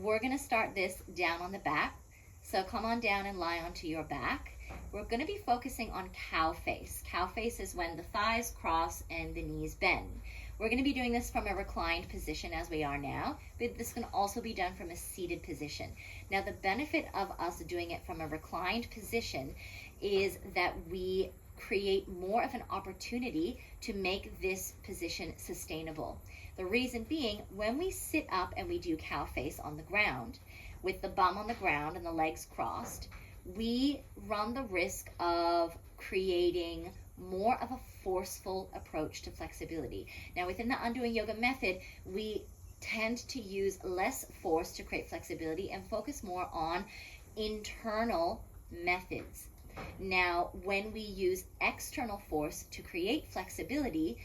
We're going to start this down on the back. So come on down and lie onto your back. We're going to be focusing on cow face. Cow face is when the thighs cross and the knees bend. We're going to be doing this from a reclined position as we are now, but this can also be done from a seated position. Now, the benefit of us doing it from a reclined position is that we create more of an opportunity to make this position sustainable. The reason being, when we sit up and we do cow face on the ground, with the bum on the ground and the legs crossed, we run the risk of creating more of a forceful approach to flexibility. Now, within the Undoing Yoga method, we tend to use less force to create flexibility and focus more on internal methods. Now, when we use external force to create flexibility,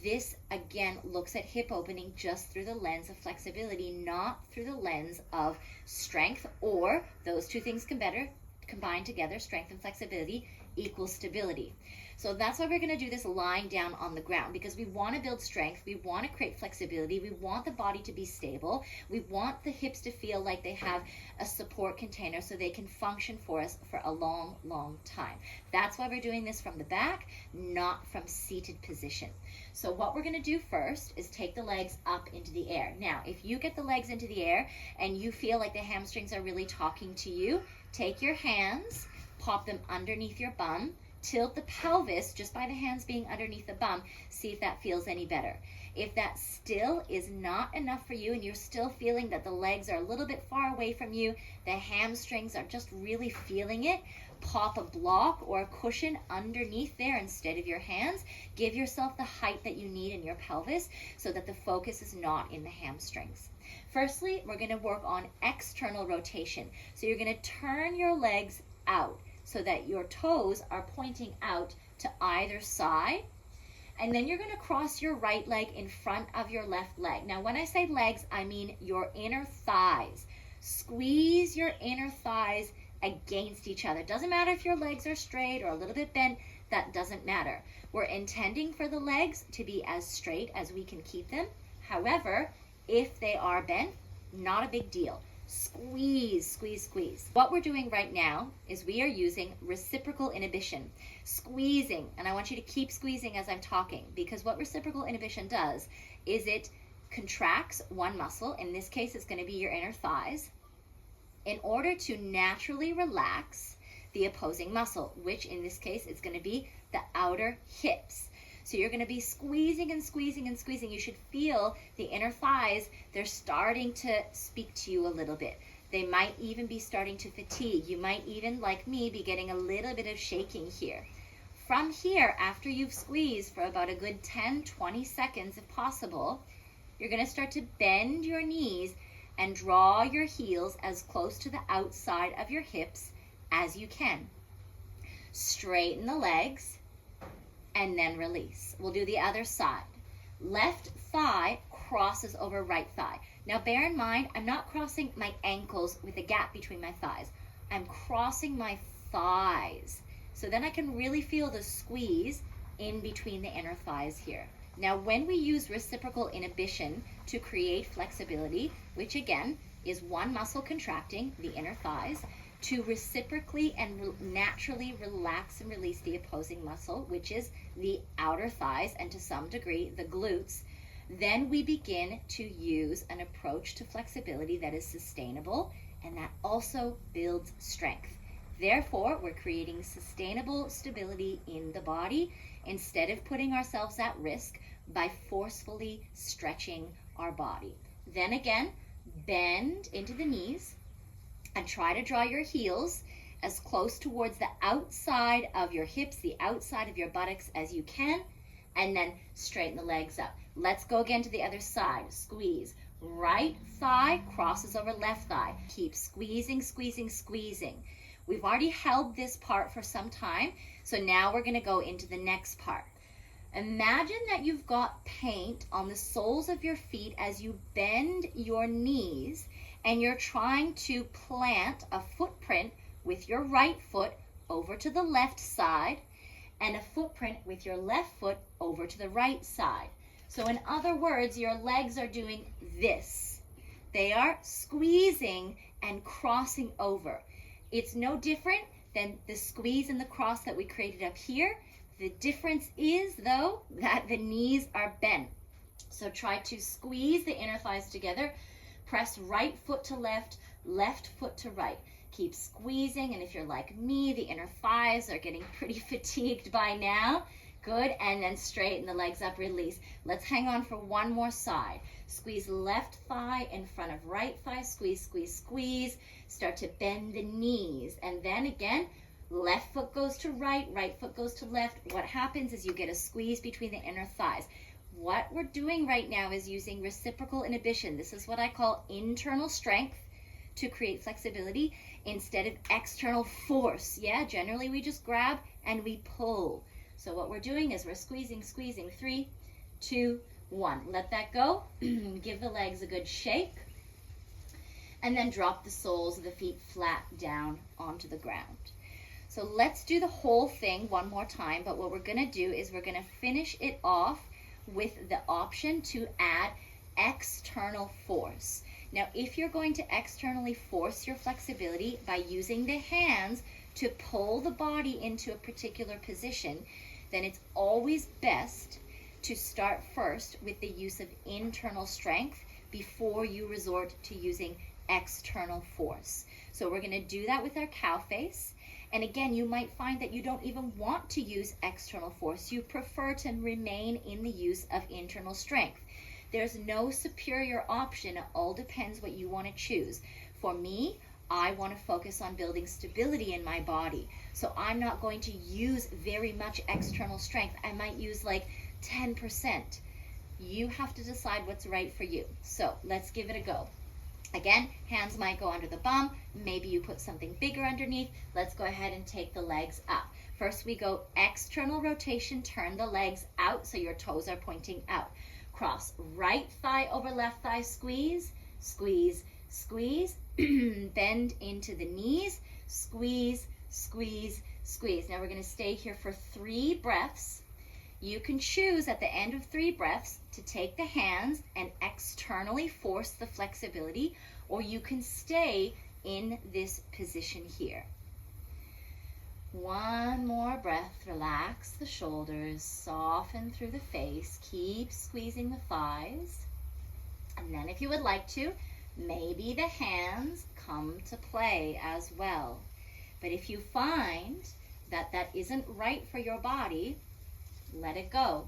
this again looks at hip opening just through the lens of flexibility, not through the lens of strength, or those two things can better combine together. Strength and flexibility equals stability. So that's why we're going to do this lying down on the ground, because we want to build strength, we want to create flexibility, we want the body to be stable, we want the hips to feel like they have a support container so they can function for us for a long, long time. That's why we're doing this from the back, not from seated position. So what we're going to do first is take the legs up into the air. Now, if you get the legs into the air and you feel like the hamstrings are really talking to you, take your hands, pop them underneath your bum, tilt the pelvis just by the hands being underneath the bum, see if that feels any better. If that still is not enough for you and you're still feeling that the legs are a little bit far away from you, the hamstrings are just really feeling it, pop a block or a cushion underneath there instead of your hands. Give yourself the height that you need in your pelvis so that the focus is not in the hamstrings. Firstly, we're going to work on external rotation. So you're going to turn your legs out so that your toes are pointing out to either side. And then you're going to cross your right leg in front of your left leg. Now, when I say legs, I mean your inner thighs. Squeeze your inner thighs against each other. Doesn't matter if your legs are straight or a little bit bent. That doesn't matter. We're intending for the legs to be as straight as we can keep them. However, if they are bent, not a big deal. Squeeze, squeeze, squeeze. What we're doing right now is we are using reciprocal inhibition, squeezing, and I want you to keep squeezing as I'm talking, because what reciprocal inhibition does is it contracts one muscle. In this case, it's going to be your inner thighs, in order to naturally relax the opposing muscle, which in this case is going to be the outer hips. So you're going to be squeezing and squeezing and squeezing. You should feel the inner thighs. They're starting to speak to you a little bit. They might even be starting to fatigue. You might even, like me, be getting a little bit of shaking here. From here, after you've squeezed for about a good 10-20 seconds if possible, you're going to start to bend your knees and draw your heels as close to the outside of your hips as you can. Straighten the legs and then release. We'll do the other side. Left thigh crosses over right thigh. Now bear in mind, I'm not crossing my ankles with a gap between my thighs. I'm crossing my thighs. So then I can really feel the squeeze in between the inner thighs here. Now when we use reciprocal inhibition to create flexibility, which again is one muscle contracting, the inner thighs, to reciprocally and naturally relax and release the opposing muscle, which is the outer thighs and to some degree the glutes, then we begin to use an approach to flexibility that is sustainable and that also builds strength. Therefore, we're creating sustainable stability in the body instead of putting ourselves at risk by forcefully stretching our body. Then again, bend into the knees and try to draw your heels as close towards the outside of your hips, the outside of your buttocks as you can, and then straighten the legs up. Let's go again to the other side. Squeeze. Right thigh crosses over left thigh. Keep squeezing, squeezing, squeezing. We've already held this part for some time, so now we're going to go into the next part. Imagine that you've got paint on the soles of your feet as you bend your knees and you're trying to plant a footprint with your right foot over to the left side and a footprint with your left foot over to the right side. So in other words, your legs are doing this. They are squeezing and crossing over. It's no different than the squeeze and the cross that we created up here. The difference is, though, that the knees are bent. So try to squeeze the inner thighs together. Press right foot to left, left foot to right. Keep squeezing, and if you're like me, the inner thighs are getting pretty fatigued by now. Good, and then straighten the legs up, release. Let's hang on for one more side. Squeeze left thigh in front of right thigh, squeeze, squeeze, squeeze. Start to bend the knees, and then again, left foot goes to right, right foot goes to left. What happens is you get a squeeze between the inner thighs. What we're doing right now is using reciprocal inhibition. This is what I call internal strength to create flexibility instead of external force. Yeah, generally we just grab and we pull. So what we're doing is we're squeezing, squeezing. 3, 2, 1. Let that go. Give the legs a good shake. And then drop the soles of the feet flat down onto the ground. So let's do the whole thing one more time. But what we're going to do is we're going to finish it off with the option to add external force. Now, if you're going to externally force your flexibility by using the hands to pull the body into a particular position, then it's always best to start first with the use of internal strength before you resort to using external force. So we're going to do that with our cow face. And again, you might find that you don't even want to use external force. You prefer to remain in the use of internal strength. There's no superior option. It all depends what you want to choose. For me, I want to focus on building stability in my body. So I'm not going to use very much external strength. I might use like 10%. You have to decide what's right for you. So let's give it a go. Again, hands might go under the bum. Maybe you put something bigger underneath. Let's go ahead and take the legs up. First we go external rotation, turn the legs out so your toes are pointing out. Cross right thigh over left thigh, squeeze, squeeze, squeeze. Bend into the knees, squeeze, squeeze, squeeze. Now we're going to stay here for 3 breaths. You can choose at the end of 3 breaths to take the hands and externally force the flexibility, or you can stay in this position here. One more breath. Relax the shoulders, soften through the face, keep squeezing the thighs. And then if you would like to, maybe the hands come to play as well. But if you find that that isn't right for your body, let it go.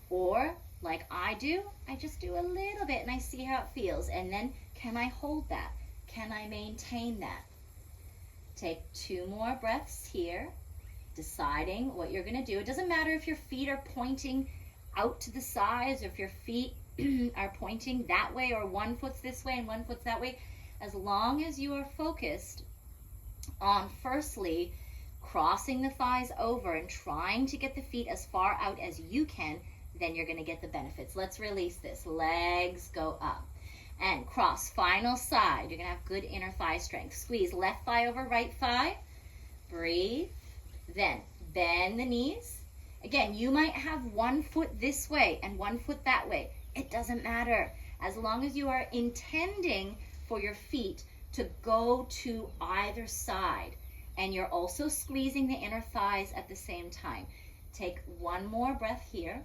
Or like I do, I just do a little bit and I see how it feels. And then can I hold that? Can I maintain that? Take 2 more breaths here, deciding what you're going to do. It doesn't matter if your feet are pointing out to the sides or if your feet are pointing that way, or one foot's this way and one foot's that way. As long as you are focused on firstly crossing the thighs over and trying to get the feet as far out as you can, then you're going to get the benefits. Let's release this. Legs go up and cross. Final side. You're going to have good inner thigh strength. Squeeze left thigh over right thigh. Breathe. Then bend the knees. Again, you might have one foot this way and one foot that way. It doesn't matter. As long as you are intending for your feet to go to either side, and you're also squeezing the inner thighs at the same time. Take 1 more breath here.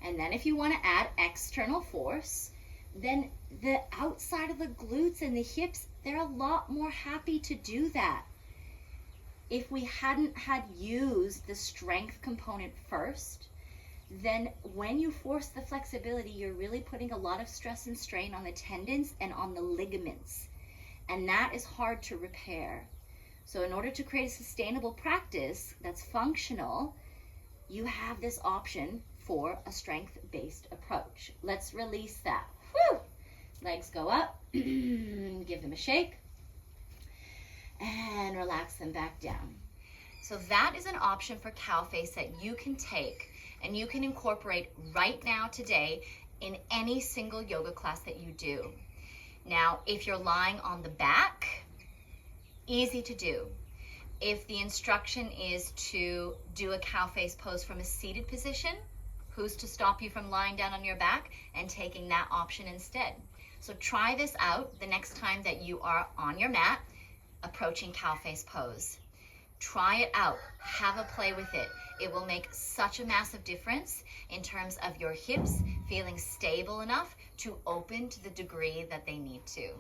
And then if you want to add external force, then the outside of the glutes and the hips, they're a lot more happy to do that. If we hadn't had used the strength component first, then when you force the flexibility, you're really putting a lot of stress and strain on the tendons and on the ligaments. And that is hard to repair. So in order to create a sustainable practice that's functional, you have this option for a strength-based approach. Let's release that. Whew! Legs go up. Give them a shake. And relax them back down. So that is an option for cow face that you can take and you can incorporate right now today in any single yoga class that you do. Now, if you're lying on the back, easy to do. If the instruction is to do a cow face pose from a seated position, who's to stop you from lying down on your back and taking that option instead? So try this out the next time that you are on your mat, approaching cow face pose. Try it out, have a play with it. It will make such a massive difference in terms of your hips feeling stable enough to open to the degree that they need to.